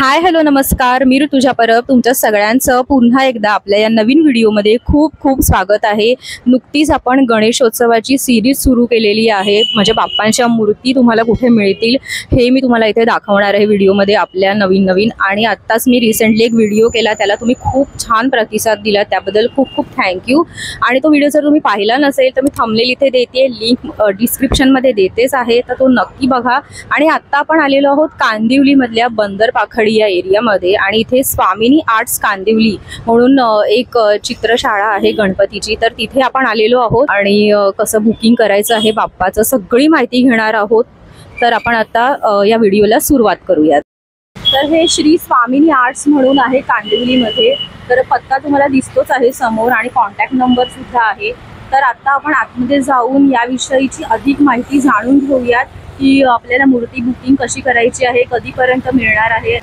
Hi hello नमस्कार, मी ऋतुजा परब तुमच्या सगळ्यांचं पुन्हा एकदा आपल्या या नवीन व्हिडिओमध्ये खूप खूप स्वागत आहे। नुकतीच आपण गणेशोत्सवाची सीरीज सुरू केलेली आहे। म्हणजे बाप्पांच्या मूर्ती तुम्हाला कुठे मिळतील हे मी तुम्हाला इथे दाखवणार आहे व्हिडिओमध्ये आपल्या नवीन आणि आत्ताच मी रिसेंटली एक व्हिडिओ केला, त्याला तुम्ही खूप छान प्रतिसाद दिला, त्याबद्दल खूप खूप थँक्यू। आणि तो व्हिडिओ जर तुम्ही पाहिला नसेल तर मी थंबनेल इथे देते, लिंक डिस्क्रिप्शनमध्ये देतेच आहे, तर तो नक्की बघा। आणि आत्ता आपण आलेलो आहोत कांदिवलीमधल्या बंदर पाखडी या एरियामध्ये, आणि इथे स्वामिनी आर्ट्स कांदिवली म्हणून एक चित्रशाळा आहे गणपतीची, तर तिथे आपण आलेलो आहोत आणि कसं बुकिंग करायचं आहे बाप्पाचं सगळी माहिती घेणार आहोत। तर आपण आता या व्हिडिओला सुरुवात करूयात। तर हे श्री स्वामिनी आर्ट्स म्हणून आहे कांदिवलीमध्ये, तर पत्ता तुम्हाला दिसतोच आहे समोर आणि कॉन्टॅक्ट नंबर सुद्धा आहे। तर आता आपण आतमध्ये जाऊन याविषयीची अधिक माहिती जाणून घेऊयात की आपल्याला मूर्ती बुकिंग कशी करायची आहे, कधीपर्यंत मिळणार आहे।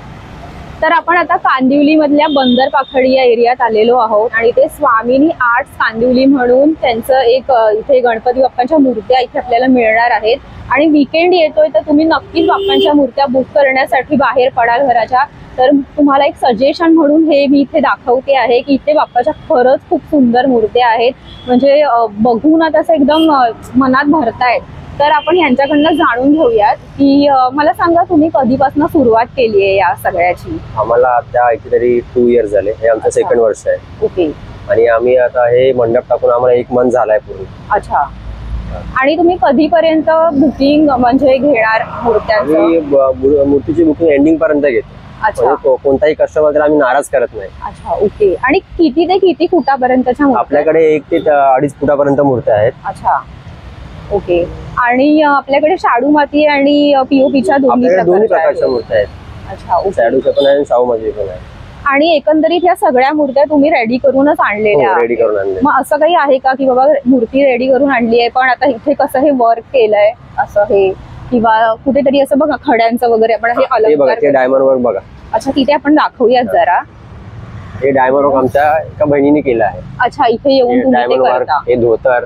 तर आपण आता कांदिवलीमधल्या बंदर पाखडी या एरियात आलेलो आहोत आणि ते स्वामिनी आर्ट्स कांदिवली म्हणून त्यांचं एक इथे गणपती बाप्पांच्या मूर्त्या इथे आपल्याला मिळणार आहेत। आणि वीकेंड येतोय तर तुम्ही नक्कीच बाप्पांच्या मूर्त्या बुक करण्यासाठी बाहेर पडाल घराच्या। तर तुम्हाला एक सजेशन म्हणून हे मी इथे दाखवते आहे की इथे बाप्पाच्या खरंच खूप सुंदर मूर्त्या आहेत, म्हणजे बघून आता असं एकदम मनात भरतायत। तर आपण यांच्याकडनं जाणून घेऊयात की मला सांगा तुम्ही कधीपासून सुरुवात केली आहे या सगळ्याची? आम्हाला आता तरी 2 इयर्स झाले, हे आमचं सेकंड वर्ष आहे। ओके। आणि आम्ही आता हे मंडप टाकून आम्हाला 1 मंथ झालाय पूर्ण। अच्छा। आणि तुम्ही कधीपर्यंत बुकिंग म्हणजे घेणार मूर्त्यांचं? मूर्तीची बुकिंग एंडिंग पर्यंत घेतो। अच्छा। कोणताही कस्टमर आम्ही नाराज करत नाही। अच्छा ओके। आणि किती ते किती फुटापर्यंतच्या मूर्त्या? आपल्याकडे 1 ते 2.5 फुटापर्यंत मूर्त्या आहेत। अच्छा ओके। आणि आपल्याकडे शाडू माती आणि पीओपीच्या दोन्ही प्रकारच्या मूर्त्या आहेत। अच्छा ओके। शाडूच्या पण आहे, शाहू माती पण आहे। आणि एकंदरीत या सगळ्या मूर्त्या तुम्ही रेडी करूनच आणलेल्या? रेडी करून आणल्या। मग असं काही आहे का की बाबा मूर्ती रेडी करून आणली आहे पण आता इथे कसं हे वर्क केलंय असं हे, किंवा कुठेतरी असं बघा खड्यांचं वगैरे आपण हे अलंकार डायमंड वर्क बघा। अच्छा तिथे आपण दाखवूयात जरा। हे डायमंड वर्क आमच्या एका बहिणीने केलं आहे। अच्छा इथे येऊन तुम्ही ते करता? हे धोतर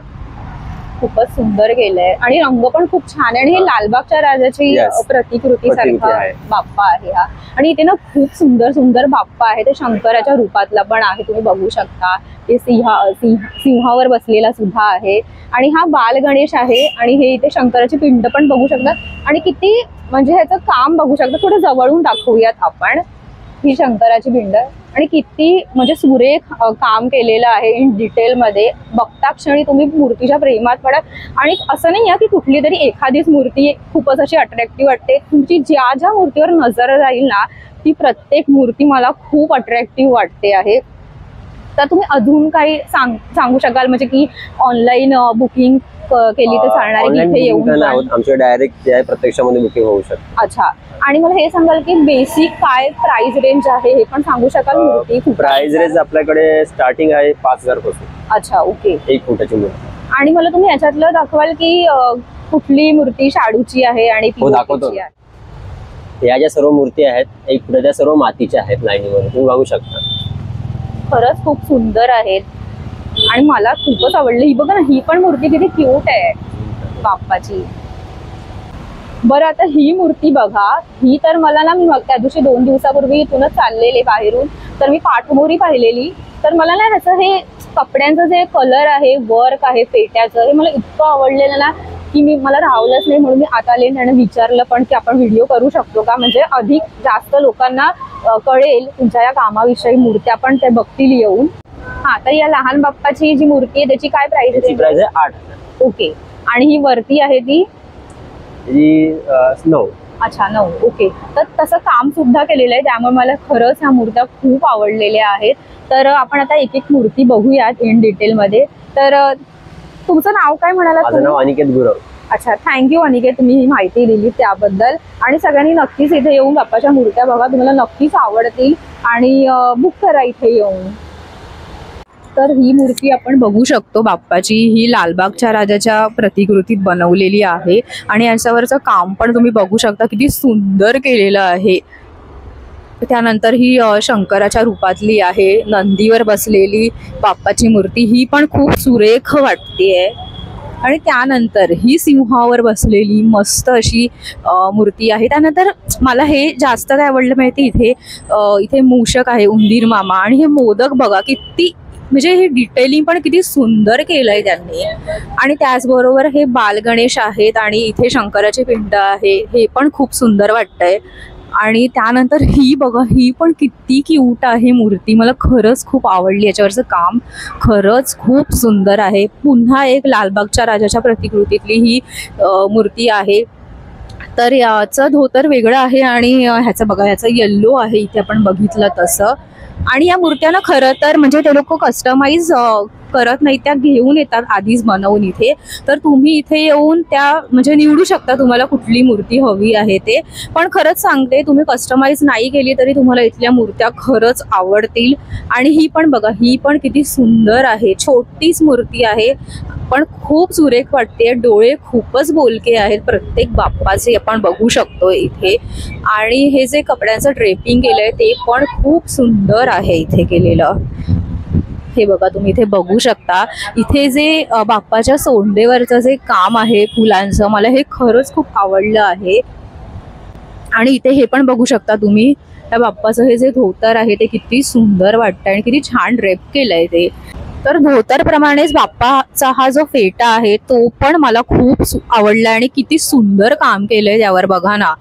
खूपच सुंदर केलंय आणि रंग पण खूप छान आहे, आणि हे लालबागच्या राजाची प्रतिकृती सारखा बाप्पा आहे हा। आणि इथे ना खूप सुंदर सुंदर बाप्पा आहे, ते शंकराच्या रूपातला पण आहे, तुम्ही बघू शकता। हे सिंहावर बसलेला सुद्धा आहे, आणि हा बाल गणेश आहे, आणि हे इथे शंकराची पिंड पण बघू शकता। आणि किती म्हणजे ह्याचं काम बघू शकता, थोडं जवळून दाखवूयात आपण। ही शंकराची पिंड आणि किती म्हणजे सुरेख काम केलेलं आहे इन डिटेल मध्ये। बघता क्षणी तुम्ही मूर्तीच्या प्रेमात पडा। आणि असं नाही आहे की कुठली तरी एखादीच मूर्ती खूपच अशी अट्रॅक्टिव्ह वाटते, तुमची ज्या ज्या मूर्तीवर नजर जाईल ना ती प्रत्येक मूर्ती मला खूप अट्रॅक्टिव्ह वाटते आहे। तर तुम्ही अजून काही सांगू शकाल, म्हणजे की ऑनलाईन बुकिंग केली तर चालणार आहे, इथे येऊन आमच्या डायरेक्ट प्रत्यक्षामध्ये बुकिंग होऊ शकते? अच्छा। आणि मला हे सांगाल की बेसिक काय प्राइस रेंज आहे हे पण सांगू शकाल? मूर्ती प्राइस रेंज आपल्याकडे स्टार्टिंग आहे 5000 पासून। अच्छा ओके। 1 फुटाची मूर्ती। आणि मला तुम्ही याच्यातलं दाखवाल की कुठली मूर्ती शाडूची आहे आणि दाखवतो आहे? या ज्या सर्व मूर्ती आहेत 1 फुटाच्या सर्व मातीच्या आहेत, लाईनीवर तुम्ही बघू शकता। खरंच खूप सुंदर आहेत आणि मला खूपच आवडली। ही बघा ना, ही पण मूर्ती किती क्यूट आहे बाप्पाची। बरं आता ही मूर्ती बघा, ही तर मला ना, मी त्या दिवशी 2 दिवसापूर्वी इथूनच चाललेले बाहेरून, तर मी पाठमोरी पाहिलेली, तर मला ना ह्याचं हे कपड्यांचं जे कलर आहे, वर्क आहे फेट्याचं, हे मला इतकं आवडलेलं ना की मला राहवलंच नाही, म्हणून मी आता आले आणि विचारलं पण की आपण व्हिडिओ करू शकतो का, म्हणजे अधिक जास्त लोकांना कळेल तुमच्या या कामाविषयी, मूर्त्या पण ते बघतील येऊन। हा, तर या लहान बाप्पाची जी मूर्ती आहे त्याची काय प्राइस आहे? प्राइस आहे 8000। ओके। आणि ही वरती आहे ती 9। अच्छा 9। ओके। तर तसं काम सुद्धा केलेलं आहे, त्यामुळे मला खरंच ह्या मूर्त्या खूप आवडलेल्या आहेत। तर आपण आता एक एक मूर्ती बघूयात इन डिटेल मध्ये। तर तुमचं नाव काय म्हणाला? माझं नाव अनिकेत गुरव। अच्छा थँक्यू अनिकेत, तुम्ही ही माहिती दिली त्याबद्दल। आणि सगळ्यांनी नक्कीच इथे येऊन बाप्पाच्या मूर्त्या बघा, तुम्हाला नक्कीच आवडतील आणि बुक करा इथे येऊन। तर ही मूर्ती आपण बघू शकतो बाप्पाची, ही लालबागच्या राजाच्या प्रतिकृतीत बनवलेली आहे आणि याच्यावरचं काम पण तुम्ही बघू शकता किती सुंदर केलेलं आहे। त्यानंतर ही शंकराच्या रूपातली आहे, नंदीवर बसलेली बाप्पाची मूर्ती, ही पण खूप सुरेख वाटतेय। आणि त्यानंतर ही सिंहावर बसलेली मस्त अशी मूर्ती आहे. त्यानंतर मला हे जास्त काय आवडलं माहिती, इथे मूषक आहे, उंदीर मामा, आणि हे मोदक बघा किती, म्हणजे हे डिटेलिंग पण किती सुंदर केलंय त्यांनी. आणि त्याचबरोबर हे बालगणेश आहेत आणि इथे शंकराची पिंड आहे, हे पण खूप सुंदर वाटतंय. आणि त्यानंतर ही बघा, ही पण किती क्यूट आहे मूर्ती, मला खरंच खूप आवडली. याच्यावरचं काम खरंच खूप सुंदर आहे. पुन्हा एक लालबागच्या राजाच्या प्रतिकृतीतली ही मूर्ती आहे. तर याचं धोतर वेगळं आहे आणि ह्याचं बघा, ह्याचं येल्लो आहे इथे आपण बघितलं तसं. आणि या मूर्त्या खरं तर म्हणजे ते लोक कस्टमाइज करत नाही, त्या घेऊन येतात आधीच बनवून इथे. तर तुम्ही इथे येऊन त्या म्हणजे निवडू शकता तुम्हाला कुठली मूर्ती हवी आहे ते. पण खरंच सांगते, तुम्ही कस्टमाइज नाही केली तरी तुम्हाला इथल्या मूर्त्या खरंच आवडतील. आणि ही पण बघा, ही पण किती सुंदर आहे, छोटीच मूर्ती आहे पण खूप सुरेख वाटते. डोळे खूपच बोलके आहेत प्रत्येक बाप्पाचे, आपण बघू शकतो इथे. आणि हे जे कपड्यांचं ड्रेपिंग केलंय ते पण खूप सुंदर आहे इथे केलेलं. हे बघा, तुम्ही इथे बघू शकता, इथे जे बाप्पाच्या सोंडेवरचं जे काम आहे फुलांचं, मला हे खरंच खूप आवडलं आहे. आणि इथे हे पण बघू शकता तुम्ही, त्या बाप्पाचं हे जे धोतर आहे ते किती सुंदर वाटतं आणि किती छान ड्रेप केलंय ते. तर धोतरप्रमाणेच बाप्पाचा हा जो फेटा आहे तो पण मला खूप आवडला आणि किती सुंदर काम केलंय त्यावर, बघा ना.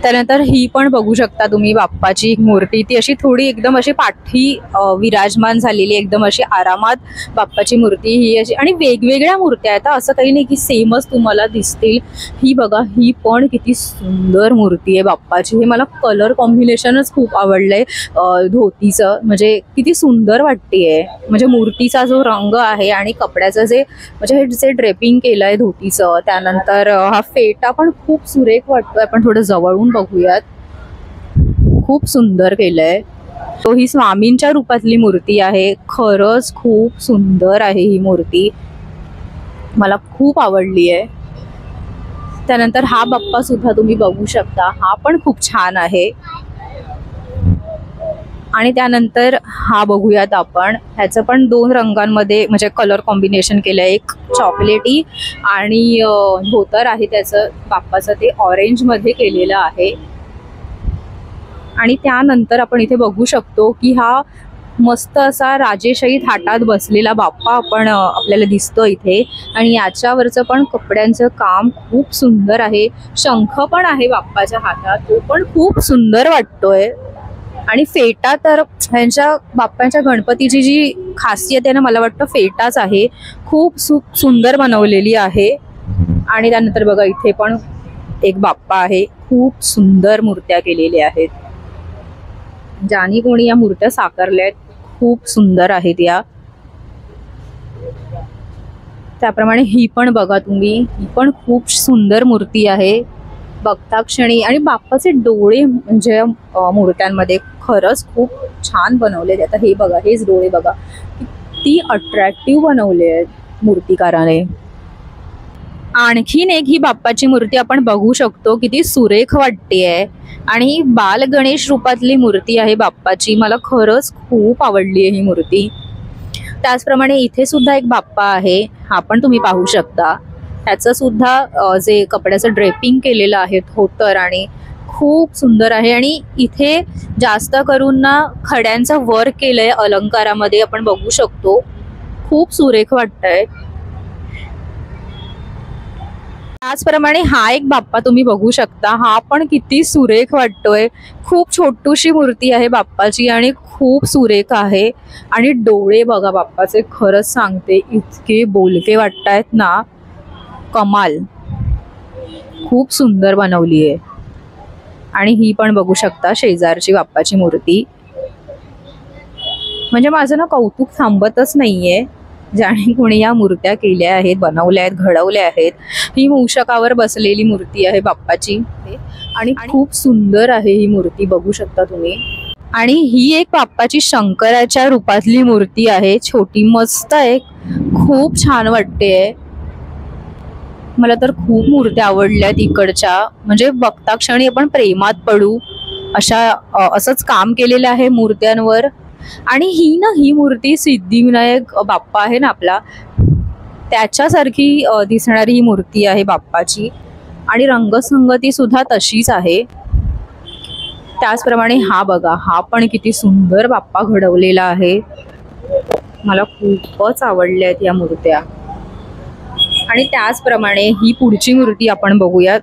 त्यानंतर ही पण बघू शकता तुम्ही बाप्पाची मूर्ती, ती अशी थोडी एकदम अशी पाठी विराजमान झालेली, एकदम अशी आरामात बाप्पाची मूर्ती ही अशी. आणि वेगवेगळ्या मूर्त्या आहेत, असं काही नाही की सेमच तुम्हाला दिसतील. ही बघा, ही पण किती सुंदर मूर्ती आहे बाप्पाची. हे मला कलर कॉम्बिनेशनच खूप आवडलंय धोतीचं, म्हणजे किती सुंदर वाटतेय. म्हणजे मूर्तीचा जो रंग आहे आणि कपड्याचं जे म्हणजे हे जे ड्रेपिंग केलंय धोतीचं, त्यानंतर हा फेटा पण खूप सुरेख वाटतोय. आपण थोडं जवळून बघूयात, खूप सुंदर केलंय. तो ही स्वामींच्या रूपातली मूर्ती आहे, खरंच खूप सुंदर आहे ही मूर्ती, मला खूप आवडली आहे. त्यानंतर हा बाप्पा सुद्धा तुम्ही बघू शकता, हा पण खूप छान आहे. आणि त्यानंतर हा बघूयात आपण, ह्याचं पण 2 रंगांमध्ये म्हणजे कलर कॉम्बिनेशन केलं आहे, एक चॉकलेटी आणि धोतर आहे त्याचं बाप्पाचं ते ऑरेंजमध्ये केलेलं आहे. आणि त्यानंतर आपण इथे बघू शकतो की हा मस्त असा राजेशाही थाटात बसलेला बाप्पा आपण आपल्याला दिसतो इथे. आणि याच्यावरचं पण कपड्यांचं काम खूप सुंदर आहे. शंख पण आहे बाप्पाच्या हातात, तो पण खूप सुंदर वाटतोय. आणि फेटा तर ह्यांच्या बाप्पांच्या गणपतीची जी खासियत आहे ना, मला वाटतं फेटाच आहे, खूप सुंदर बनवलेली आहे. आणि त्यानंतर बघा, इथे पण एक बाप्पा आहे, खूप सुंदर मूर्त्या केलेल्या आहेत. ज्यानी कोणी या मूर्त्या साकारल्या आहेत खूप सुंदर आहेत या. त्याप्रमाणे ही पण बघा तुम्ही, ही पण खूप सुंदर मूर्ती आहे बघता क्षणी. आणि बाप्पाचे डोळे म्हणजे मूर्त्यांमध्ये खरंच खूप छान बनवले. आता हे बघा, हेच डोळे बघा किती अट्रॅक्टिव्ह बनवले आहेत मूर्तिकाराने. आणखीन एक ही बाप्पाची मूर्ती आपण बघू शकतो, किती सुरेख वाटतेय. आणि बाल गणेश रूपातली मूर्ती आहे बाप्पाची, मला खरंच खूप आवडली आहे ही मूर्ती. त्याचप्रमाणे इथे सुद्धा एक बाप्पा आहे, हा पण तुम्ही पाहू शकता. त्याचं सुद्धा जे कपड्याचं ड्रेपिंग केलेलं आहे धोतर, आणि खूप सुंदर आहे. आणि इथे जास्त करून ना खड्यांचं वर्क केलंय अलंकारामध्ये, आपण बघू शकतो, खूप सुरेख वाटतंय. त्याचप्रमाणे हा एक बाप्पा तुम्ही बघू शकता, हा पण किती सुरेख वाटतोय. खूप छोटूशी मूर्ती आहे बाप्पाची आणि खूप सुरेख आहे. आणि डोळे बघा बाप्पाचे, खरंच सांगते इतके बोलके वाटतायत ना, कमाल, खूप सुंदर बनवली आहे. आणि ही पण बघू शकता शेजारची बाप्पाची मूर्ती. म्हणजे माझं ना कौतुक थांबतच नाहीये, ज्याने कोणी या मूर्त्या केल्या आहेत, बनवल्या आहेत, घडवल्या आहेत. ही मूषकावर बसलेली मूर्ती आहे बाप्पाची आणि खूप सुंदर आहे ही मूर्ती, बघू शकता तुम्ही. आणि ही एक बाप्पाची शंकराच्या रूपातली मूर्ती आहे, छोटी मस्त आहे, खूप छान वाटते. मला तर खूप मूर्त्या आवडल्यात इकडच्या, म्हणजे बघता क्षणी आपण प्रेमात पडू असंच काम केलेलं आहे मूर्त्यांवर. आणि ही मूर्ती सिद्धिविनायक बाप्पा आहे ना आपला, त्याच्यासारखी दिसणारी ही मूर्ती आहे बाप्पाची आणि रंगसंगती सुद्धा तशीच आहे. त्याचप्रमाणे हा बघा, हा पण किती सुंदर बाप्पा घडवलेला आहे. मला खूपच आवडल्या आहेत या मूर्त्या. आणि त्याचप्रमाणे ही पुढची मूर्ती आपण बघूयात.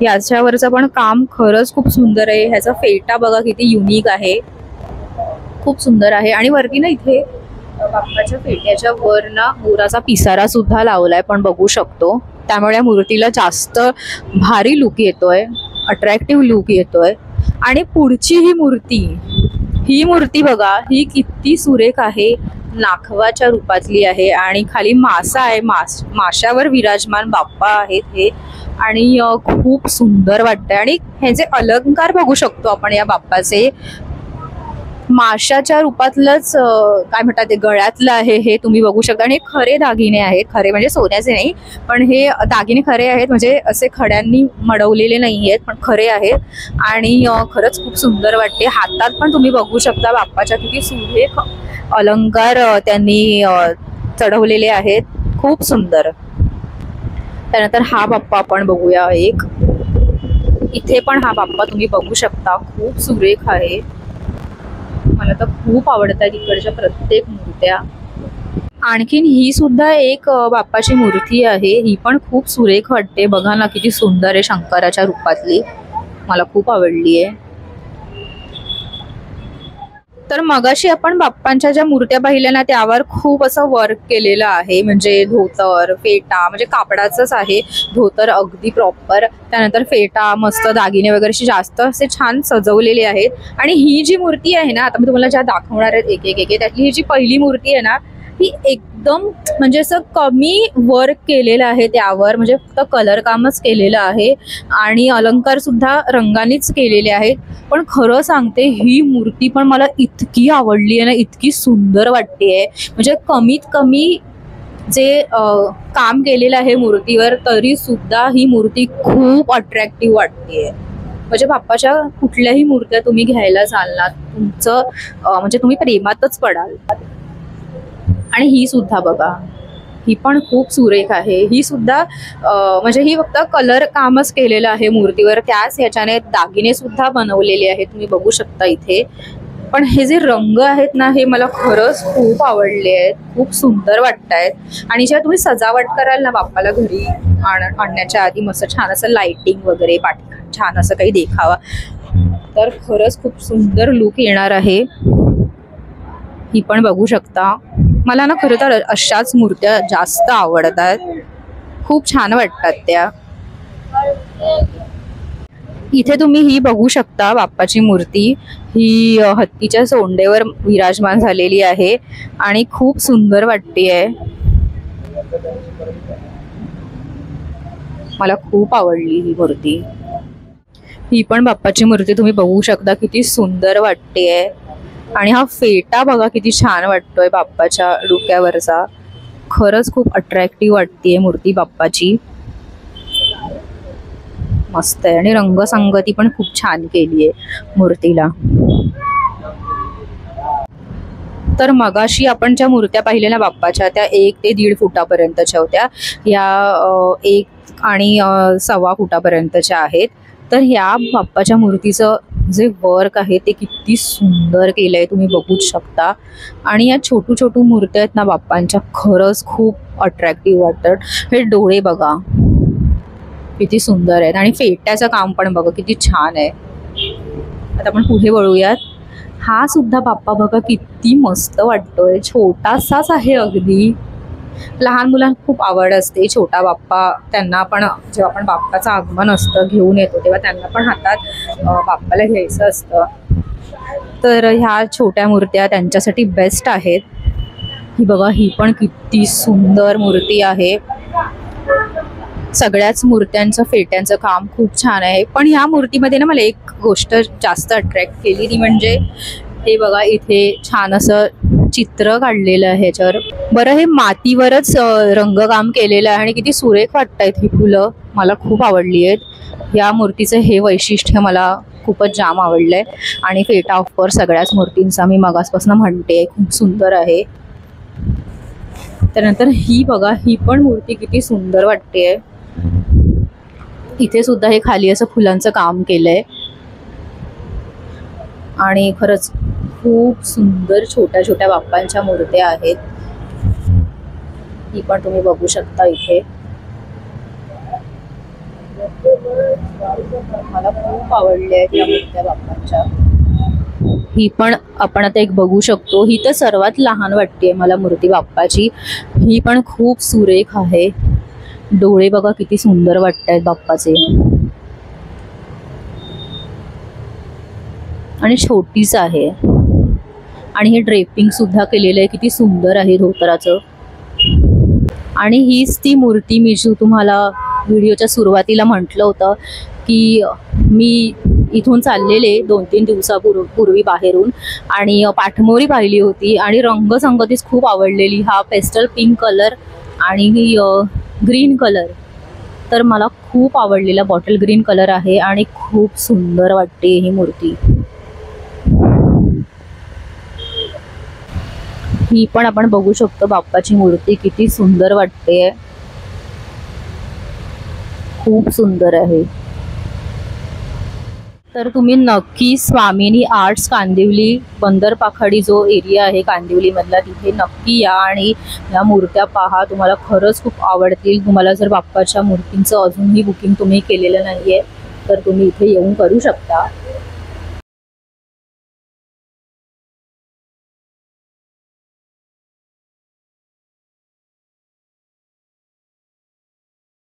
याच्यावरचं पण काम खरंच खूप सुंदर आहे. ह्याचा फेटा बघा किती युनिक आहे, खूप सुंदर आहे. आणि वरती ना इथे बाप्पाच्या फेट्याच्या वर ना मोराचा पिसारा सुद्धा लावलाय, पण बघू शकतो. त्यामुळे या मूर्तीला जास्त भारी लुक येतोय, अट्रॅक्टिव्ह लुक येतोय. आणि पुढची ही मूर्ती बघा, ही किती सुरेख आहे. नाखवाच्या रूपातली आहे आणि खाली मासा आहे, माशावर विराजमान बाप्पा आहेत हे. आणि खूप सुंदर वाटतंय. आणि ह्याचे अलंकार बघू शकतो आपण या बाप्पाचे. माशाच्या रूपातलंच काय म्हणतात ते गळ्यातलं आहे हे तुम्ही बघू शकता. आणि खरे दागिने आहेत, खरे म्हणजे सोन्याचे नाही, पण हे दागिने खरे आहेत, म्हणजे असे खड्यांनी मडवलेले नाही आहेत, पण खरे आहेत. आणि खरंच खूप सुंदर वाटते. हातात पण तुम्ही बघू शकता बाप्पाच्या किती सुरेख अलंकार त्यांनी चढवलेले आहेत, खूप सुंदर. त्यानंतर हा बाप्पा आपण बघूया एक. इथे पण हा बाप्पा तुम्ही बघू शकता, खूप सुरेख आहे. मला तर खूप आवडतात इकडच्या प्रत्येक मूर्त्या. आणखीन ही सुद्धा एक बाप्पाची मूर्ती आहे, ही पण खूप सुरेख वाटते. बघा ना किती सुंदर आहे, शंकराच्या रूपातली. मला खूप आवडली आहे. तर मगाशी आपण बाप्पांच्या ज्या मूर्त्या पाहिल्या ना, त्यावर खूप असं वर्क केलेलं आहे, म्हणजे धोतर, फेटा, म्हणजे कापडाचंच आहे धोतर अगदी प्रॉपर. त्यानंतर फेटा, मस्त दागिने वगैरे जास्त असे छान सजवलेले आहेत. आणि ही जी मूर्ती आहे ना, आता मी तुम्हाला ज्या दाखवणार आहेत एक एक त्यातली ही जी पहिली मूर्ती आहे ना, ही एकदम म्हणजे असं कमी वर्क केलेलं आहे त्यावर, म्हणजे फक्त कलर कामच केलेलं आहे आणि अलंकार सुद्धा रंगानेच केलेले आहेत. पण खरं सांगते, ही मूर्ती पण मला इतकी आवडली आहे ना, इतकी सुंदर वाटते. म्हणजे कमीत कमी जे काम केलेलं आहे मूर्तीवर, तरी सुद्धा ही मूर्ती खूप अट्रॅक्टिव्ह वाटते. म्हणजे बाप्पाच्या कुठल्याही मूर्त्या तुम्ही घ्यायला जाल ना, तुमचं म्हणजे तुम्ही प्रेमातच पडाल. आणि ही सुद्धा बघा, ही पण खूप सुरेख आहे. ही सुद्धा म्हणजे ही फक्त कलर कामच केलेलं आहे मूर्तीवर, त्याच ह्याच्याने दागिने सुद्धा बनवलेले आहेत, तुम्ही बघू शकता इथे. पण हे जे रंग आहेत ना, हे मला खरंच खूप आवडले आहेत, खूप सुंदर वाटत आहेत. आणि जेव्हा तुम्ही सजावट कराल ना बाप्पाला घरी आणण्याच्या आधी, मस्त छान असं लाइटिंग वगैरे पाठी छान असं काही देखावा, तर खरंच खूप सुंदर लुक येणार आहे. ही पण बघू शकता. मला ना खरं तर अशाच मूर्त्या जास्त आवडतात, खूप छान वाटतात त्या. इथे तुम्ही ही बघू शकता बाप्पाची मूर्ती, ही हत्तीच्या सोंडेवर विराजमान झालेली आहे आणि खूप सुंदर वाटतेय. मला खूप आवडली ही मूर्ती. ही पण बाप्पाची मूर्ती तुम्ही बघू शकता, किती सुंदर वाटतेय. आणि हा फेटा बघा किती छान वाटतोय बाप्पाच्या डोक्यावरचा. खरंच खूप अट्रॅक्टिव्ह वाटतेय मूर्ती बाप्पाची, मस्त आहे. आणि रंगसंगती पण खूप छान केली आहे मूर्तीला. तर मगाशी आपण ज्या मूर्त्या पाहिल्या ना बाप्पाच्या, त्या 1 ते 1.5 फुटापर्यंतच्या होत्या, या 1 आणि 1.25 फुटापर्यंतच्या आहेत. तर ह्या बाप्पाच्या मूर्तीचं जे वर्क आहे ते किती सुंदर केलंय, तुम्ही बघूच शकता. आणि या छोटू छोटू मूर्त्या आहेत ना बाप्पांच्या, खरंच खूप अट्रॅक्टिव्ह वाटतात. हे डोळे बघा किती सुंदर आहेत. आणि फेट्याचं काम पण बघा किती छान आहे. आता आपण पुढे वळूयात. हा सुद्धा बाप्पा बघा किती मस्त वाटतोय, छोटासाच आहे अगदी. लहान मुलांना खूप आवड असते छोटा बाप्पा, त्यांना पण जेव्हा आपण बाप्पाचं आगमन असतं घेऊन येतो, तेव्हा त्यांना पण हातात बाप्पाला घ्यायचं असतं. तर ह्या छोट्या मूर्त्या त्यांच्यासाठी बेस्ट आहेत. ही बघा, ही पण किती सुंदर मूर्ती आहे. सगळ्याच मूर्त्यांचं फेट्यांचं काम खूप छान आहे. पण ह्या मूर्तीमध्ये ना मला एक गोष्ट जास्त अट्रॅक्ट केली, ती म्हणजे हे बघा, इथे छान असं चित्र काढलेलं आहे ह्याच्यावर. बरं, हे मातीवरच रंगकाम केलेलं आहे आणि किती सुरेख वाटतायत ही फुलं, मला खूप आवडली आहेत. या मूर्तीचं हे वैशिष्ट्य मला खूपच जाम आवडलंय. आणि फेटा ऑफकोर्स सगळ्याच मूर्तींचा मी मगासपासून म्हणते खूप सुंदर आहे. त्यानंतर ही बघा, ही पण मूर्ती किती सुंदर वाटते. इथे सुद्धा हे खाली असं फुलांचं काम केलंय आणि खरंच खूप सुंदर छोट्या छोट्या बाप्पांच्या मूर्त्या आहेत. ही पण तुम्ही बघू शकता इथे. मला खूप आवडल्या आहेत या मूर्त्या बाप्पांच्या. ही पण आपण आता एक बघू शकतो. ही तर सर्वात लहान वाटते मला मूर्ती बाप्पाची. ही पण खूप सुरेख आहे. डोळे बघा किती सुंदर वाटत आहेत बाप्पाचे आणि छोटीच आहे. आणि हे ड्रेपिंग सुद्धा केलेलं आहे, किती सुंदर आहे धोतराचं. आणि हीच ती मूर्ती मी जी तुम्हाला व्हिडिओच्या सुरुवातीला म्हटलं होतं की मी इथून चाललेले 2-3 दिवसापूर्वी बाहेरून आणि पाठमोरी पाहिली होती आणि रंगसंगतीच खूप आवडलेली. हा पेस्टल पिंक कलर आणि ग्रीन कलर तर मला खूप आवडलेला बॉटल ग्रीन कलर आहे आणि खूप सुंदर वाटते ही मूर्ती. ही पण आपण बघू शकतो बाप्पाची मूर्ती किती सुंदर वाटते. खूप सुंदर आहे. तर तुम्ही नक्की स्वामिनी आर्ट्स कांदिवली बंदरपाखाडी जो एरिया आहे कांदिवलीमधला तिथे नक्की या आणि या मूर्त्या पहा. तुम्हाला खरंच खूप आवडतील. तुम्हाला जर बाप्पाच्या मूर्तींचं अजूनही बुकिंग तुम्ही केलेलं नाहीये तर तुम्ही इथे येऊन करू शकता.